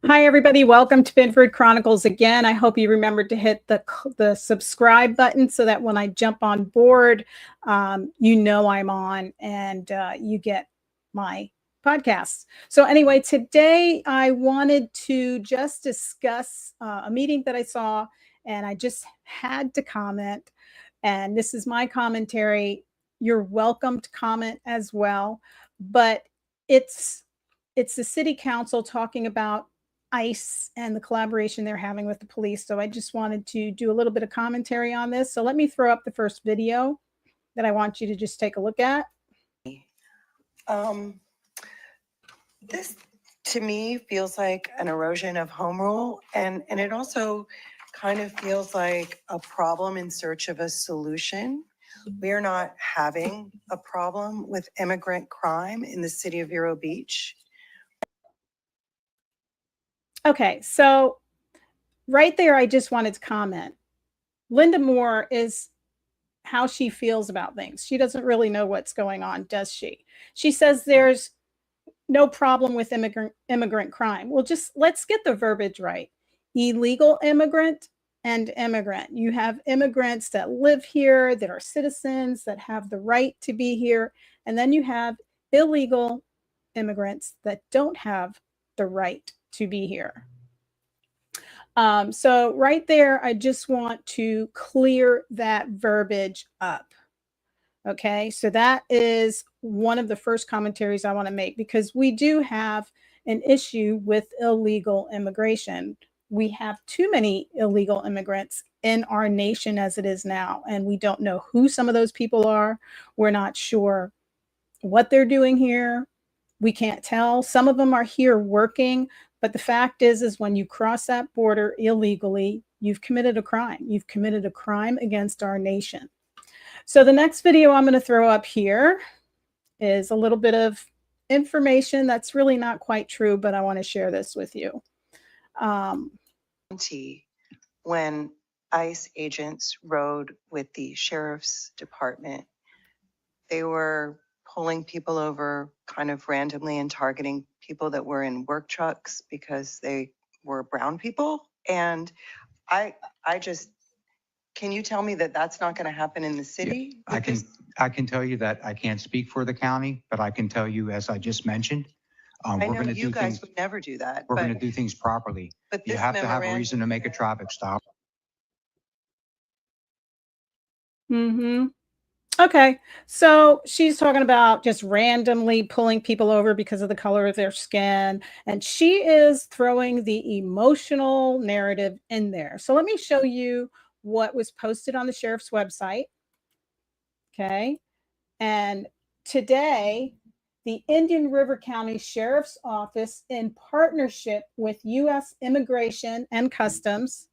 Hi, everybody. Welcome to Binford Chronicles again. I hope you remembered to hit the subscribe button so that when I jump on board, you know I'm on and you get my podcasts. So anyway, today I wanted to just discuss a meeting that I saw, and I just had to comment. And this is my commentary. You're welcome to comment as well, but it's the city council talking about ICE and the collaboration they're having with the police. So I just wanted to do a little bit of commentary on this. So let me throw up the first video that I want you to just take a look at. This to me feels like an erosion of home rule, and it also kind of feels like a problem in search of a solution. We're not having a problem with immigrant crime in the city of Vero Beach. Okay, so right there, I just wanted to comment. Linda Moore is how she feels about things. She doesn't really know what's going on, does she? She says there's no problem with immigrant crime. Well, just let's get the verbiage right. Illegal immigrant and immigrant. You have immigrants that live here, that are citizens, that have the right to be here. And then you have illegal immigrants that don't have the right to be here. So right there, I just want to clear that verbiage up. Okay, so that is one of the first commentaries I want to make, because we do have an issue with illegal immigration. We have too many illegal immigrants in our nation as it is now, and we don't know who some of those people are. We're not sure what they're doing here. We can't tell. Some of them are here working, but the fact is when you cross that border illegally, you've committed a crime. You've committed a crime against our nation. So the next video I'm going to throw up here is a little bit of information that's really not quite true, but I want to share this with you. When ICE agents rode with the sheriff's department, they were pulling people over kind of randomly and targeting people that were in work trucks because they were brown people. And I just, can you tell me that that's not going to happen in the city? Yeah, I can tell you that I can't speak for the county, but I can tell you, as I just mentioned, I know you guys would never do that. We're going to do things properly. But you have to have a reason to make a traffic stop. Okay, so she's talking about just randomly pulling people over because of the color of their skin, and she is throwing the emotional narrative in there. So let me show you what was posted on the sheriff's website. Okay, and today, the Indian River County Sheriff's Office, in partnership with U.S. Immigration and Customs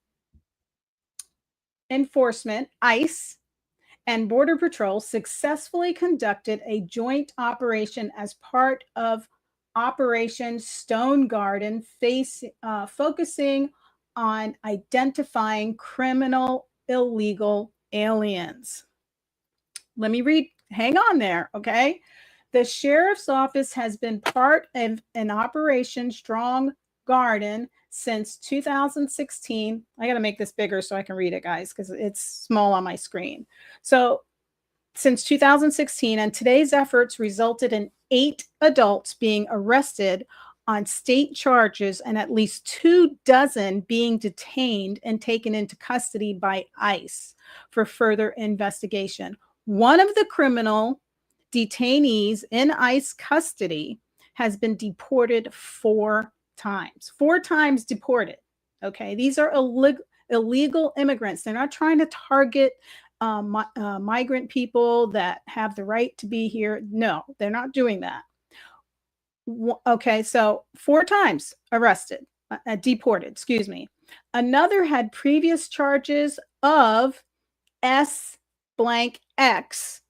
Enforcement, ICE, and Border Patrol, successfully conducted a joint operation as part of Operation Stone Garden, focusing on identifying criminal illegal aliens. Let me read, hang on there, okay? The sheriff's office has been part of an Operation Strong Garden since 2016. I got to make this bigger so I can read it, guys, because it's small on my screen. So since 2016, and today's efforts resulted in 8 adults being arrested on state charges and at least 24 being detained and taken into custody by ICE for further investigation. One of the criminal detainees in ICE custody has been deported 4 times. 4 times deported. Okay, these are illegal immigrants. They're not trying to target migrant people that have the right to be here. No, they're not doing that. Okay, so 4 times arrested, deported, excuse me. Another had previous charges of S blank X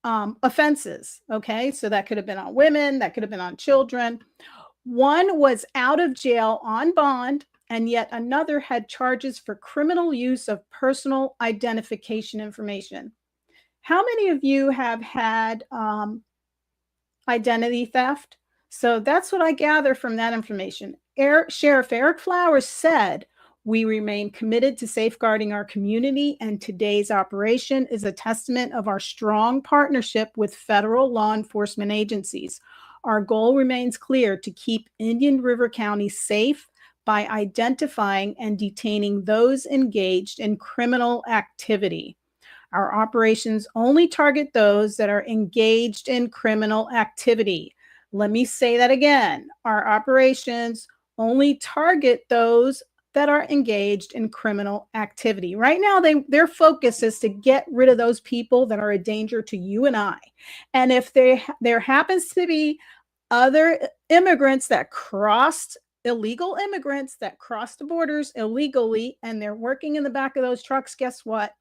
offenses. Okay, so that could have been on women, that could have been on children. One was out of jail on bond, and yet another had charges for criminal use of personal identification information. How many of you have had identity theft? So that's what I gather from that information. Sheriff Eric Flowers said, "We remain committed to safeguarding our community, and today's operation is a testament of our strong partnership with federal law enforcement agencies. Our goal remains clear: to keep Indian River County safe by identifying and detaining those engaged in criminal activity. Our operations only target those that are engaged in criminal activity." Let me say that again. Our operations only target those that are engaged in criminal activity. Right now, their focus is to get rid of those people that are a danger to you and I. And if there happens to be other immigrants that crossed, illegal immigrants that crossed the borders illegally, and they're working in the back of those trucks, guess what?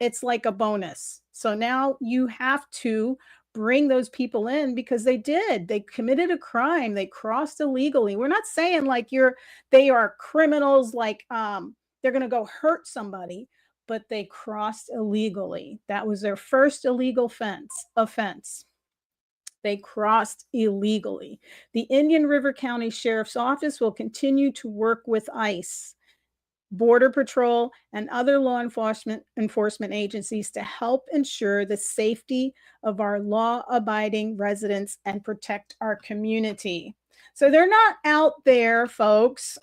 It's like a bonus. So now you have to bring those people in because they committed a crime, they crossed illegally. We're not saying like they are criminals, like they're going to go hurt somebody, but they crossed illegally. That was their first illegal offense. They crossed illegally. The Indian River County Sheriff's Office will continue to work with ICE, Border Patrol, and other law enforcement agencies to help ensure the safety of our law-abiding residents and protect our community. So they're not out there, folks,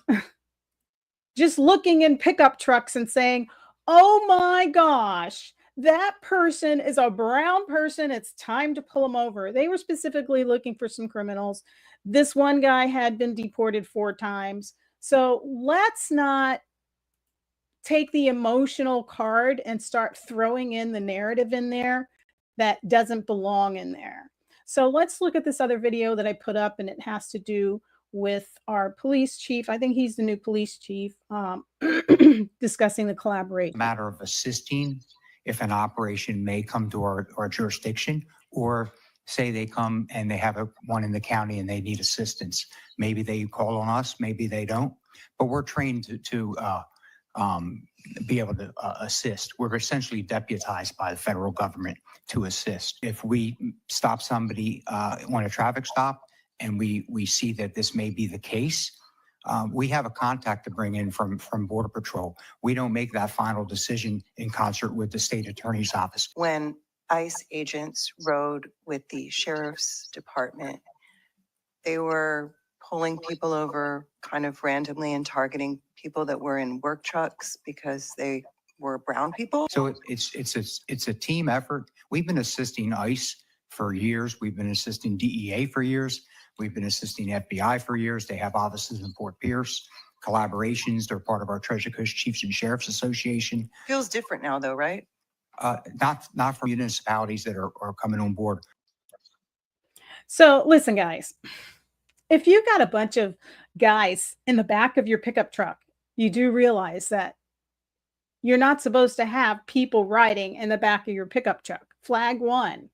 just looking in pickup trucks and saying, "Oh my gosh, that person is a brown person. It's time to pull them over." They were specifically looking for some criminals. This one guy had been deported 4 times. So let's not take the emotional card and start throwing in the narrative in there that doesn't belong in there. So let's look at this other video that I put up, and it has to do with our police chief. I think he's the new police chief, discussing the collaboration. Matter of assisting if an operation may come to our jurisdiction, or say they come and they have one in the county and they need assistance. Maybe they call on us, maybe they don't, but we're trained to be able to assist. We're essentially deputized by the federal government to assist. If we stop somebody on a traffic stop and we see that this may be the case, we have a contact to bring in from Border Patrol. We don't make that final decision in concert with the state attorney's office. When ICE agents rode with the sheriff's department, they were pulling people over kind of randomly and targeting people that were in work trucks because they were brown people. So it's a team effort. We've been assisting ICE for years. We've been assisting DEA for years. We've been assisting FBI for years. They have offices in Fort Pierce, collaborations. They're part of our Treasure Coast Chiefs and Sheriffs Association. Feels different now though, right? Not for municipalities that are coming on board. So listen, guys, if you got a bunch of guys in the back of your pickup truck, you do realize that you're not supposed to have people riding in the back of your pickup truck. Flag 1.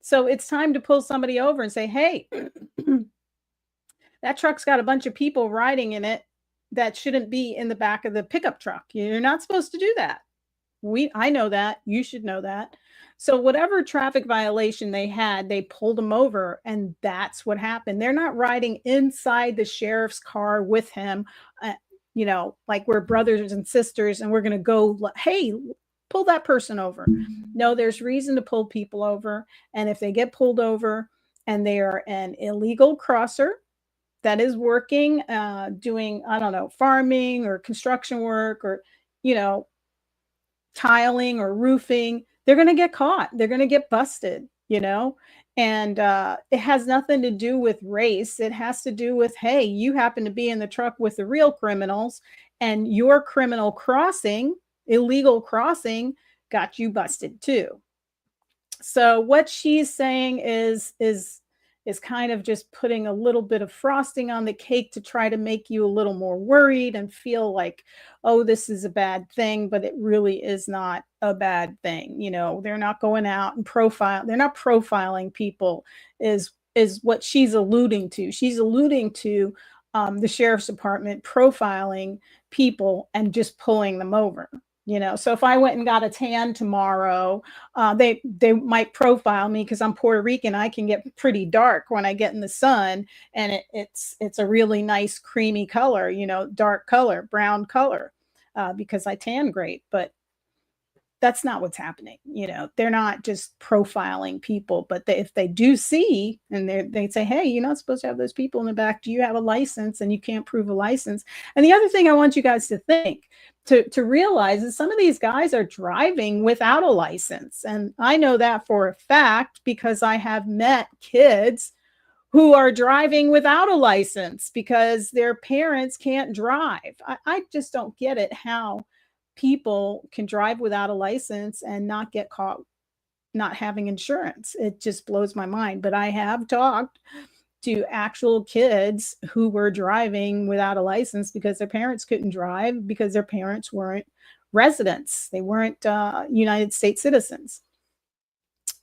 So it's time to pull somebody over and say, "Hey, that truck's got a bunch of people riding in it that shouldn't be in the back of the pickup truck. You're not supposed to do that." I know that. You should know that. So whatever traffic violation they had, they pulled them over, and that's what happened. They're not riding inside the sheriff's car with him, like we're brothers and sisters, and we're going to go, "Hey, pull that person over." No, there's reason to pull people over. And if they get pulled over and they are an illegal crosser that is working, doing, I don't know, farming or construction work or, tiling or roofing, they're going to get caught. They're going to get busted, and it has nothing to do with race. It has to do with, hey, you happen to be in the truck with the real criminals, and your criminal crossing, illegal crossing, got you busted too. So what she's saying is kind of just putting a little bit of frosting on the cake to try to make you a little more worried and feel like, oh, this is a bad thing, but it really is not a bad thing. They're not going out and they're not profiling people is what she's alluding to. She's alluding to the sheriff's department profiling people and just pulling them over. You know, so if I went and got a tan tomorrow, they might profile me because I'm Puerto Rican. I can get pretty dark when I get in the sun, and it's a really nice creamy color, you know, dark color, brown color, because I tan great. But that's not what's happening. You know, they're not just profiling people, but if they do see and they say, hey, you're not supposed to have those people in the back. Do you have a license? And you can't prove a license. And the other thing I want you guys to think, to realize is some of these guys are driving without a license. And I know that for a fact because I have met kids who are driving without a license because their parents can't drive. I just don't get it how people can drive without a license and not get caught not having insurance. It just blows my mind. But I have talked to actual kids who were driving without a license because their parents couldn't drive because their parents weren't residents. They weren't United States citizens.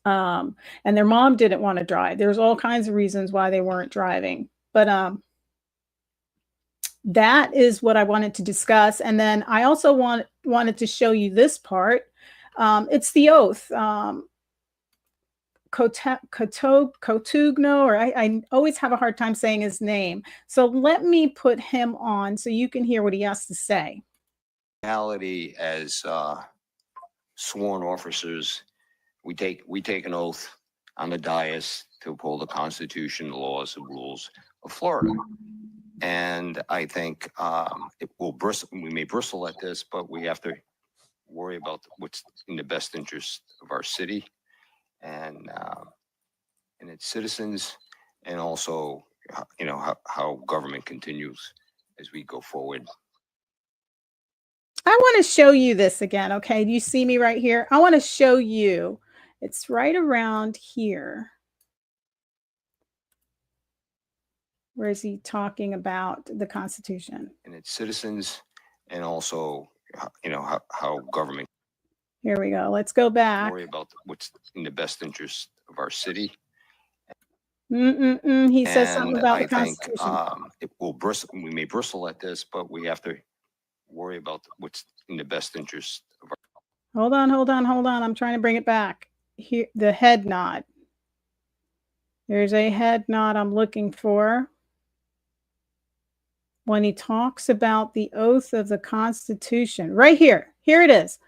And their mom didn't want to drive. There's all kinds of reasons why they weren't driving. But that is what I wanted to discuss. And then I also wanted to show you this part. It's the oath. Cotugno, or I always have a hard time saying his name. So let me put him on so you can hear what he has to say. Reality, as sworn officers, we take an oath on the dais to uphold the Constitution, the laws, and rules of Florida. And I think we may bristle at this, but we have to worry about what's in the best interest of our city and its citizens, and also, you know, how government continues as we go forward. I want to show you this again. Okay. Do you see me right here? I want to show you. It's right around here. Where is he talking about the Constitution? And its citizens, and also, you know, how government. Here we go. Let's go back. Worry about what's in the best interest of our city. He says something about the I think Constitution. we may bristle at this, but we have to worry about what's in the best interest of our. Hold on. I'm trying to bring it back. Here, the head nod. There's a head nod I'm looking for. When he talks about the oath of the Constitution, right here. Here it is.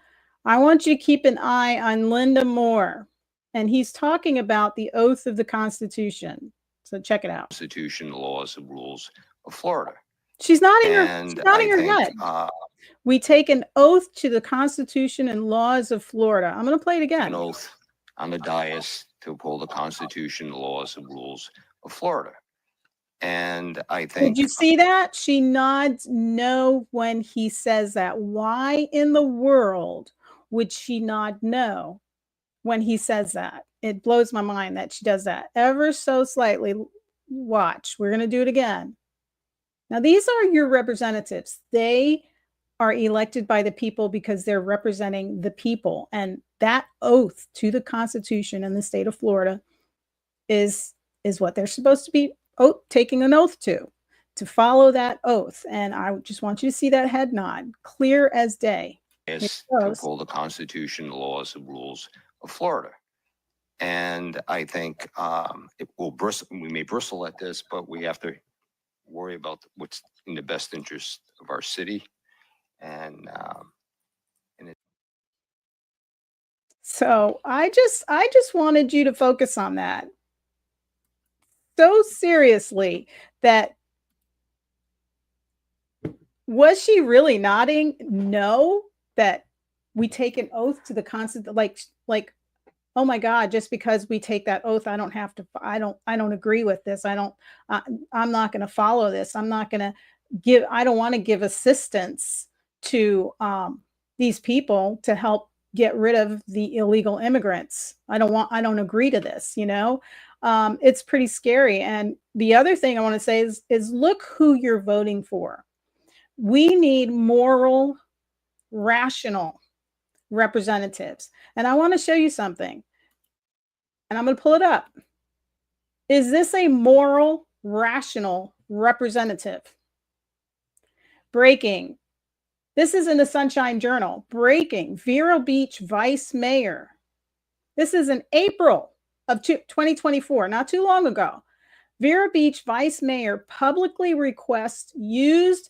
I want you to keep an eye on Linda Moore. And he's talking about the oath of the Constitution. So check it out. Constitution, laws, and rules of Florida. She's nodding her head. We take an oath to the Constitution and laws of Florida. I'm going to play it again. An oath on the dais to uphold the Constitution, the laws, and rules of Florida. And I think. Did you see that? She nods no when he says that. Why in the world would she nod no when he says that? It blows my mind that she does that ever so slightly. Watch, we're going to do it again. Now, these are your representatives. They are elected by the people because they're representing the people. And that oath to the Constitution in the state of Florida is what they're supposed to be taking an oath to follow that oath. And I just want you to see that head nod, clear as day. Yes, to uphold the Constitution, the laws, and rules of Florida. And I think we may bristle at this, but we have to worry about what's in the best interest of our city. So I just wanted you to focus on that so seriously. That was she really nodding no that we take an oath to the Constitution, like oh my God, just because we take that oath, I don't have to, I don't agree with this. I'm not going to follow this. I don't want to give assistance to these people to help get rid of the illegal immigrants. I don't agree to this, you know. It's pretty scary. And the other thing I want to say is look who you're voting for. We need moral, rational representatives. And I want to show you something. And I'm going to pull it up. Is this a moral, rational representative? Breaking. This is in the Sunshine Journal. Breaking, Vero Beach Vice Mayor. This is in April of 2024, not too long ago. Vero Beach Vice Mayor publicly requests used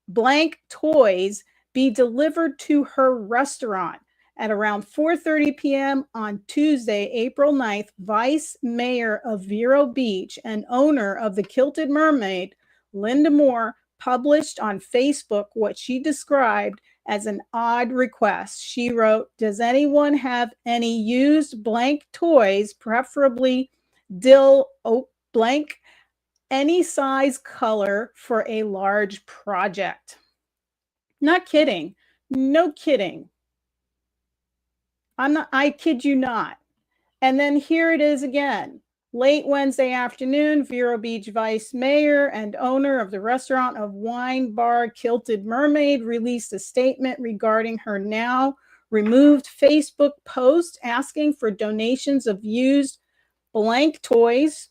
blank toys be delivered to her restaurant. At around 4:30 p.m. on Tuesday, April 9th, Vice Mayor of Vero Beach and owner of the Kilted Mermaid, Linda Moore, published on Facebook what she described as an odd request. She wrote, "Does anyone have any used blank toys, preferably dill blank, any size, color, for a large project?" Not kidding. No kidding. I kid you not. And then here it is again. Late Wednesday afternoon, Vero Beach Vice Mayor and owner of the restaurant of Wine Bar Kilted Mermaid released a statement regarding her now removed Facebook post asking for donations of used blank toys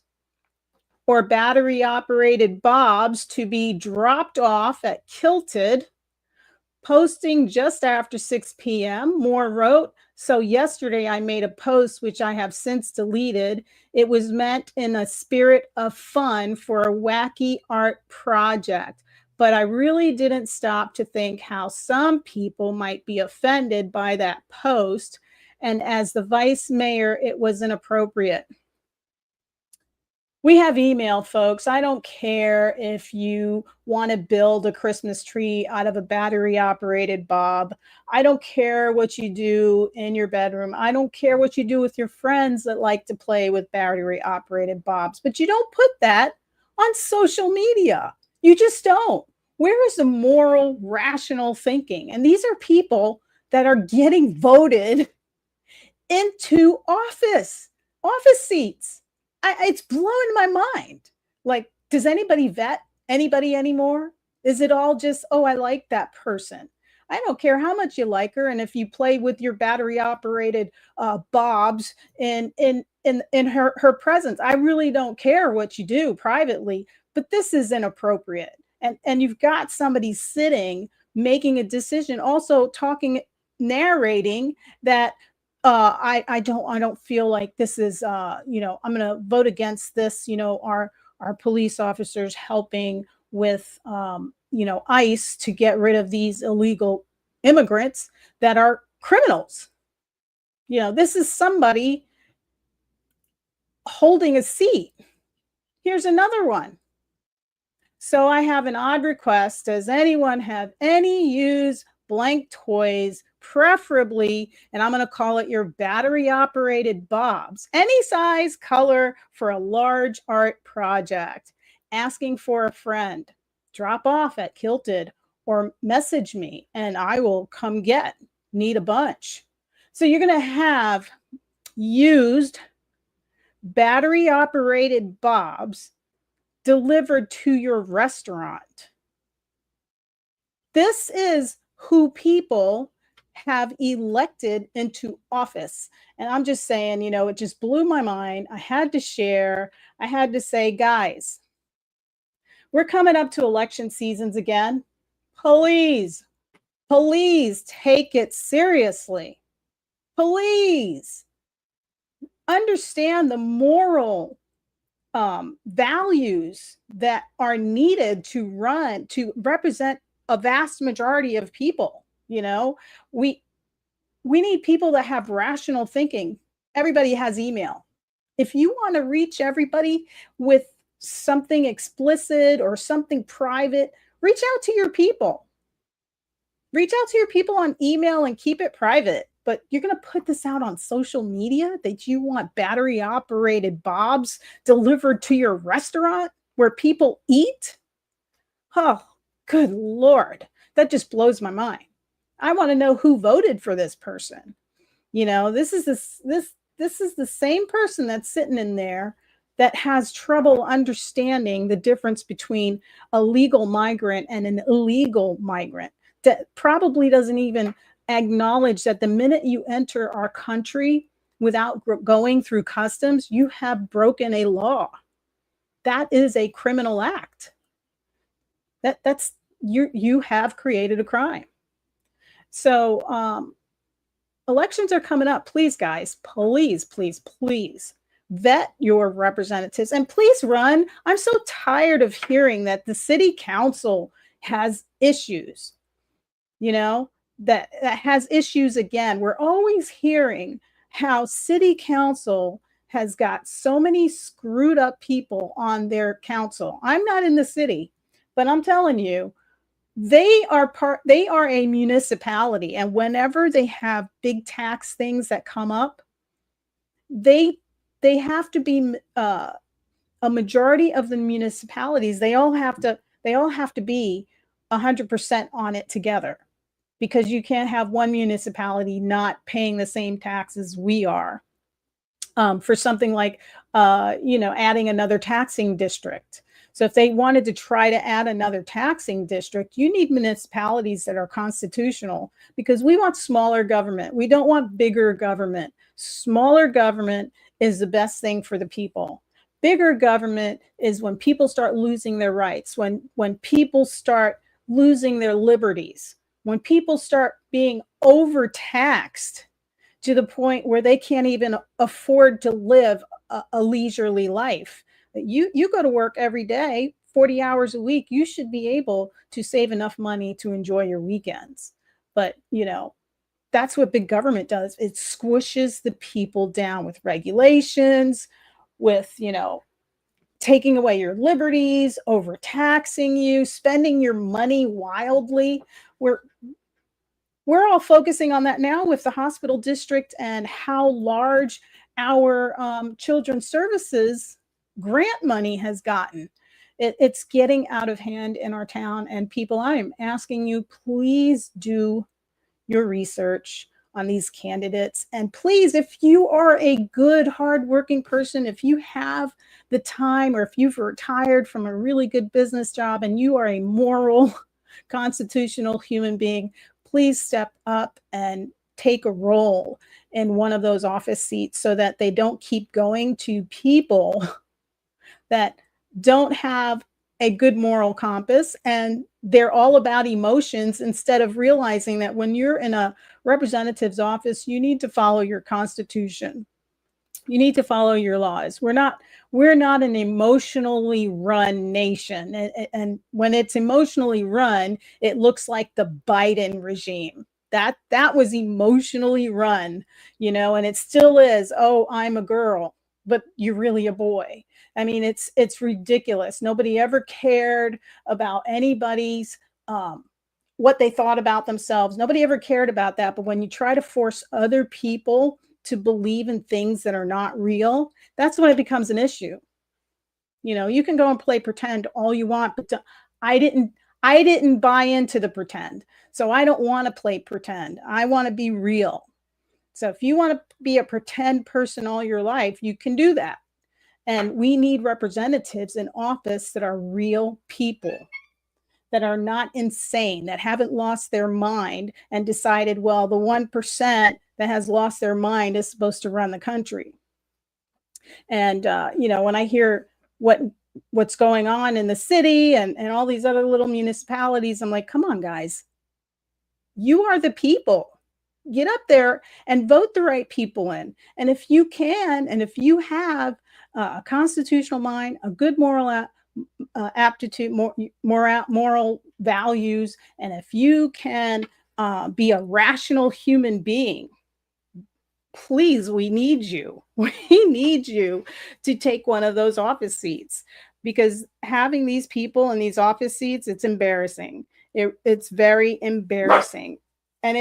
or battery operated bobs to be dropped off at Kilted. Posting just after 6 p.m., Moore wrote, "So yesterday I made a post which I have since deleted. It was meant in a spirit of fun for a wacky art project. But I really didn't stop to think how some people might be offended by that post. And as the vice mayor, it was inappropriate." We have email, folks. I don't care if you want to build a Christmas tree out of a battery operated bob. I don't care what you do in your bedroom. I don't care what you do with your friends that like to play with battery operated bobs, but you don't put that on social media. You just don't. Where is the moral, rational thinking? And these are people that are getting voted into office seats. It's blowing my mind. Like, does anybody vet anybody anymore? Is it all just, oh, I like that person? I don't care how much you like her, and if you play with your battery operated bobs in her presence, I really don't care what you do privately. But this is inappropriate, and you've got somebody sitting making a decision, also narrating that. I don't feel like this is, I'm going to vote against this. Our police officers helping with, ICE to get rid of these illegal immigrants that are criminals. This is somebody holding a seat. Here's another one. So I have an odd request. Does anyone have any used blank toys, preferably, and I'm going to call it your battery operated bobs, any size, color, for a large art project? Asking for a friend. Drop off at Kilted or message me and I will come get. Need a bunch. So you're going to have used battery operated bobs delivered to your restaurant. This is who people have elected into office. And I'm just saying, it just blew my mind. I had to share. I had to say, guys, we're coming up to election seasons again. Please take it seriously. Please understand the moral values that are needed to represent a vast majority of people. We need people that have rational thinking. Everybody has email. If you want to reach everybody with something explicit or something private, reach out to your people. Reach out to your people on email and keep it private. But you're going to put this out on social media that you want battery operated bobs delivered to your restaurant where people eat? Oh, good Lord. That just blows my mind. I want to know who voted for this person. This is the same person that's sitting in there that has trouble understanding the difference between a legal migrant and an illegal migrant, that probably doesn't even acknowledge that the minute you enter our country without going through customs, you have broken a law. That is a criminal act. You have created a crime. So elections are coming up. Please, guys, please, please, please vet your representatives and please run. I'm so tired of hearing that the city council has issues, you know, that has issues again. We're always hearing how city council has got so many screwed up people on their council. I'm not in the city, but I'm telling you, they are a municipality, and whenever they have big tax things that come up, they have to be a majority of the municipalities, they all have to be 100% on it together, because you can't have one municipality not paying the same taxes we are, for something like adding another taxing district. So if they wanted to try to add another taxing district, you need municipalities that are constitutional, because we want smaller government. We don't want bigger government. Smaller government is the best thing for the people. Bigger government is when people start losing their rights, when people start losing their liberties, when people start being overtaxed to the point where they can't even afford to live a leisurely life. You go to work every day, 40 hours a week, you should be able to save enough money to enjoy your weekends. But, that's what big government does. It squishes the people down with regulations, with, taking away your liberties, overtaxing you, spending your money wildly. We're all focusing on that now with the hospital district and how large our children's services grant money has gotten. It's getting out of hand in our town. And people, I am asking you, please do your research on these candidates. And please, if you are a good, hardworking person, if you have the time, or if you've retired from a really good business job and you are a moral, constitutional human being, please step up and take a role in one of those office seats, so that they don't keep going to people that don't have a good moral compass, and they're all about emotions, instead of realizing that when you're in a representative's office, you need to follow your constitution. You need to follow your laws. We're not an emotionally run nation. And when it's emotionally run, it looks like the Biden regime. That was emotionally run, and it still is. Oh, I'm a girl, but you're really a boy. I mean, it's ridiculous. Nobody ever cared about anybody's what they thought about themselves. Nobody ever cared about that. But when you try to force other people to believe in things that are not real, that's when it becomes an issue. You can go and play pretend all you want, but I didn't buy into the pretend. So I don't want to play pretend. I want to be real. So if you want to be a pretend person all your life, you can do that. And we need representatives in office that are real people, that are not insane, that haven't lost their mind and decided, well, the 1% that has lost their mind is supposed to run the country. And, when I hear what's going on in the city and all these other little municipalities, I'm like, come on, guys, you are the people. Get up there and vote the right people in. And if you can, and if you have a constitutional mind, a good moral aptitude, moral values, and if you can be a rational human being, please, we need you. We need you to take one of those office seats, because having these people in these office seats, it's embarrassing. It's very embarrassing. And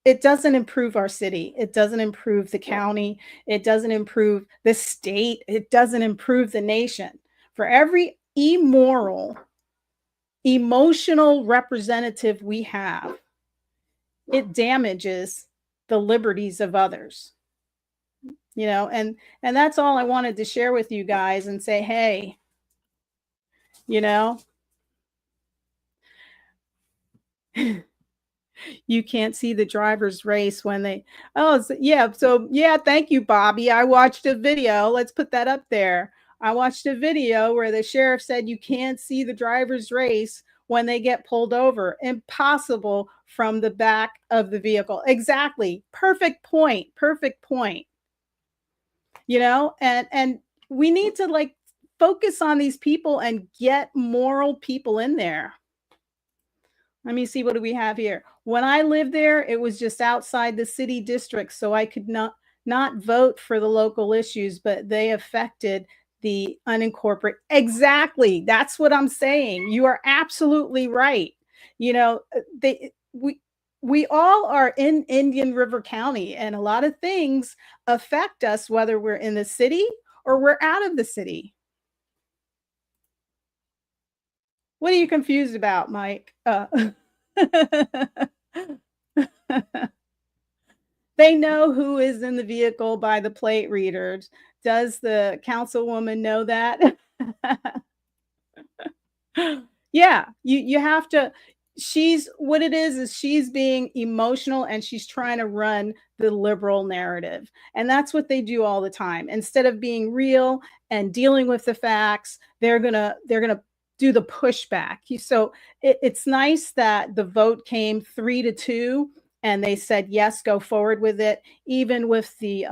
it doesn't improve our city. It doesn't improve the county. It doesn't improve the state. It doesn't improve the nation. For every immoral, emotional representative we have, it damages the liberties of others. And that's all I wanted to share with you guys, and say, hey, you can't see the driver's race when they, thank you, Bobby. I watched a video. Let's put that up there. I watched a video where the sheriff said you can't see the driver's race when they get pulled over. Impossible from the back of the vehicle. Exactly. Perfect point. Perfect point. You know, and we need to like focus on these people and get moral people in there. Let me see, what do we have here? When I lived there, it was just outside the city district, so I could not vote for the local issues, but they affected the unincorporated. Exactly. That's what I'm saying. You are absolutely right. You know, we all are in Indian River County, and a lot of things affect us whether we're in the city or we're out of the city. What are you confused about, Mike? They know who is in the vehicle by the plate readers. Does the councilwoman know that? Yeah, you have to. She's what it is she's being emotional and she's trying to run the liberal narrative. And that's what they do all the time. Instead of being real and dealing with the facts, they're gonna do the pushback. So it's nice that the vote came 3-2 and they said yes, go forward with it, even with the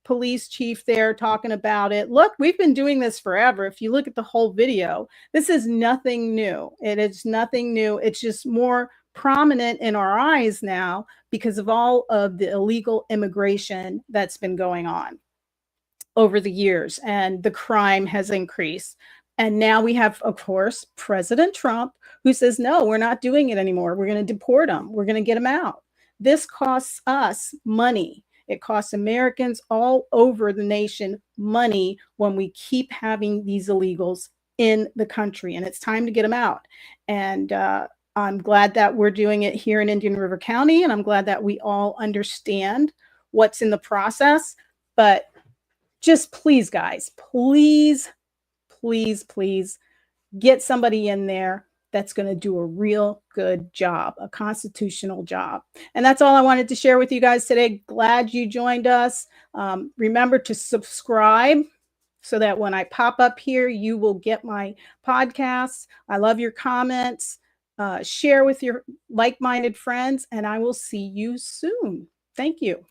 police chief there talking about it. Look, we've been doing this forever. If you look at the whole video, this is nothing new. It is nothing new. It's just more prominent in our eyes now because of all of the illegal immigration that's been going on over the years, and the crime has increased. And now we have, of course, President Trump, who says, no, we're not doing it anymore. We're going to deport them. We're going to get them out. This costs us money. It costs Americans all over the nation money when we keep having these illegals in the country, and it's time to get them out. And I'm glad that we're doing it here in Indian River County, and I'm glad that we all understand what's in the process. But just please, guys, please, please, please get somebody in there that's going to do a real good job, a constitutional job. And that's all I wanted to share with you guys today. Glad you joined us. Remember to subscribe so that when I pop up here, you will get my podcasts. I love your comments. Share with your like-minded friends, and I will see you soon. Thank you.